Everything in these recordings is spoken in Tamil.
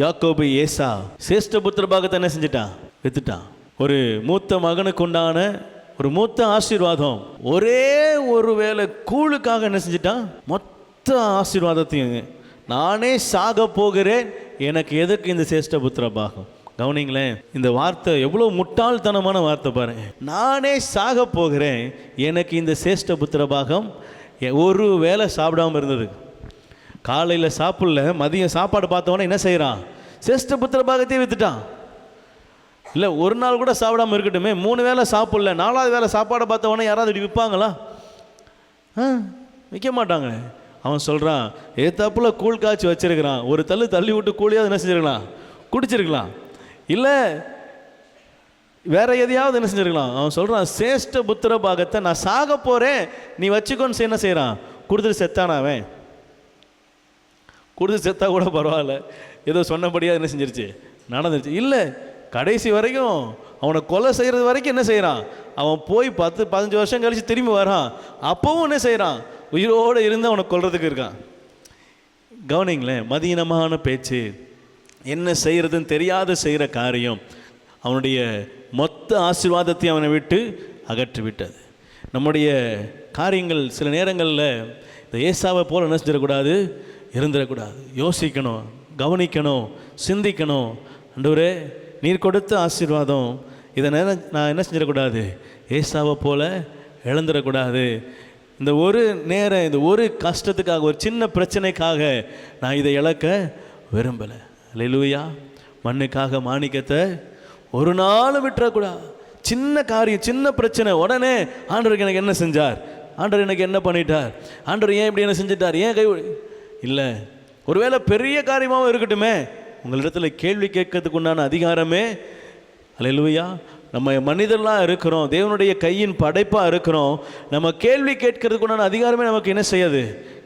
யாக்கோபு ஏசா சேஷ்ட புத்திர பாகத்தை என்ன செஞ்சிட்டான்? வித்துட்டான். ஒரு மூத்த மகனுக்கு உண்டான ஒரு மூத்த ஆசீர்வாதம் ஒரே ஒரு வேளை கூழுக்காக என்ன செஞ்சிட்டான்? மொத்த ஆசீர்வாதத்தையும், நானே சாக போகிறேன், எனக்கு எதற்கு இந்த சேஷ்ட புத்திர பாகம்? கவனிங்களேன், இந்த வார்த்தை எவ்வளோ முட்டாள்தனமான வார்த்தை பாருங்க. நானே சாக போகிறேன், எனக்கு இந்த சேஷ்ட புத்திர பாகம். ஒரு வேளை சாப்பிடாமல் இருந்தது, காலையில் சாப்பிடல, மதியம் சாப்பாடு பார்த்தவொன்னே என்ன செய்கிறான்? சேஷ்ட புத்திர பாகத்தையே வித்துட்டான். இல்லை ஒரு நாள் கூட சாப்பிடாமல் இருக்கட்டுமே, 3 வேளை சாப்பிடல, 4வது வேளை சாப்பாடை பார்த்தவொன்னே யாராவது இப்படி விற்பாங்களா? விற்க மாட்டாங்க. அவன் சொல்கிறான், ஏத்தாப்புல கூழ் காய்ச்சி வச்சிருக்கிறான், ஒரு தள்ளி விட்டு கூழியாவது என்ன செஞ்சிருக்கலாம்? குடிச்சிருக்கலாம், இல்லை வேற எதையாவது என்ன செஞ்சிருக்கலாம். அவன் சொல்கிறான், சேஷ்ட புத்திர பாகத்தை நான் சாக போகிறேன், நீ வச்சுக்கோன்னு என்ன செய்கிறான்? கொடுத்துட்டு செத்தானாவன். கொடுத்து செத்தா கூட பரவாயில்ல, ஏதோ சொன்னபடியாக என்ன செஞ்சிருச்சு? நடந்துருச்சு. இல்லை, கடைசி வரைக்கும் அவனை கொலை செய்கிறது வரைக்கும் என்ன செய்கிறான்? அவன் போய் 10-15 வருஷம் கழித்து திரும்பி வரான், அப்பவும் என்ன செய்கிறான்? உயிரோடு இருந்து அவனை கொல்றதுக்கு இருக்கான். கவனிங்களேன், மதீனமான பேச்சு, என்ன செய்கிறதுன்னு தெரியாத செய்கிற காரியம் அவனுடைய மொத்த ஆசீர்வாதத்தையும் அவனை விட்டு அகற்றி விட்டது. நம்முடைய காரியங்கள் சில நேரங்களில் இந்த ஏசாவை போல் என்ன செஞ்சிடக்கூடாது? இருந்துடக்கூடாது. யோசிக்கணும், கவனிக்கணும், சிந்திக்கணும். ஆண்டவரே, நீர் கொடுத்த ஆசீர்வாதம், இதை நான் என்ன செஞ்சிடக்கூடாது? ஏசாவை போல் இழந்துடக்கூடாது. இந்த ஒரு நேரம், இந்த ஒரு கஷ்டத்துக்காக, ஒரு சின்ன பிரச்சனைக்காக நான் இதை இழக்க விரும்பலை. அல்லேலூயா. மண்ணுக்காக மாணிக்கத்தை ஒரு நாள் விட்டுறக்கூடாது. சின்ன காரியம், சின்ன பிரச்சனை, உடனே ஆண்டவருக்கு எனக்கு என்ன செஞ்சார்? ஆண்டவர் எனக்கு என்ன பண்ணிட்டார்? ஆண்டவர் ஏன் இப்படி என்ன செஞ்சிட்டார்? ஏன் கை இல்லை. ஒருவேளை பெரிய காரியமாகவும் இருக்கட்டுமே, உங்களிடத்தில் கேள்வி கேட்கறதுக்கு உண்டான அதிகாரமே, அல்லேலூயா, நம்ம மனிதர்களாக இருக்கிறோம், தேவனுடைய கையின் படைப்பாக இருக்கிறோம், நம்ம கேள்வி கேட்கறதுக்கு உண்டான அதிகாரமே நமக்கு என்ன செய்யாது?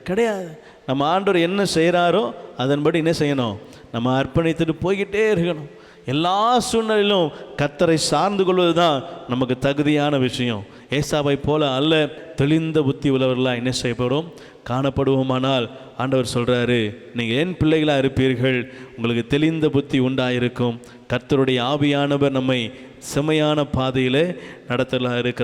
கிடையாது. நம்ம ஆண்டவர் என்ன செய்கிறாரோ அதன்படி என்ன செய்யணும்? நம்ம அர்ப்பணித்துட்டு போய்கிட்டே இருக்கணும். எல்லா சூழ்நிலையிலும் கர்த்தரை சார்ந்து கொள்வது தான் நமக்கு தகுதியான விஷயம். ஏசாவை போல அல்ல, தெளிந்த புத்தி உள்ளவர்களாக என்ன செய்யப்படும்? காணப்படுவோமானால் ஆண்டவர் சொல்கிறாரு, நீங்கள் என் பிள்ளைகளாக இருப்பீர்கள், உங்களுக்கு தெளிந்த புத்தி உண்டாயிருக்கும். கர்த்தருடைய ஆவியானவர் நம்மை செம்மையான பாதையில் நடத்தலாக இருக்கிறார்.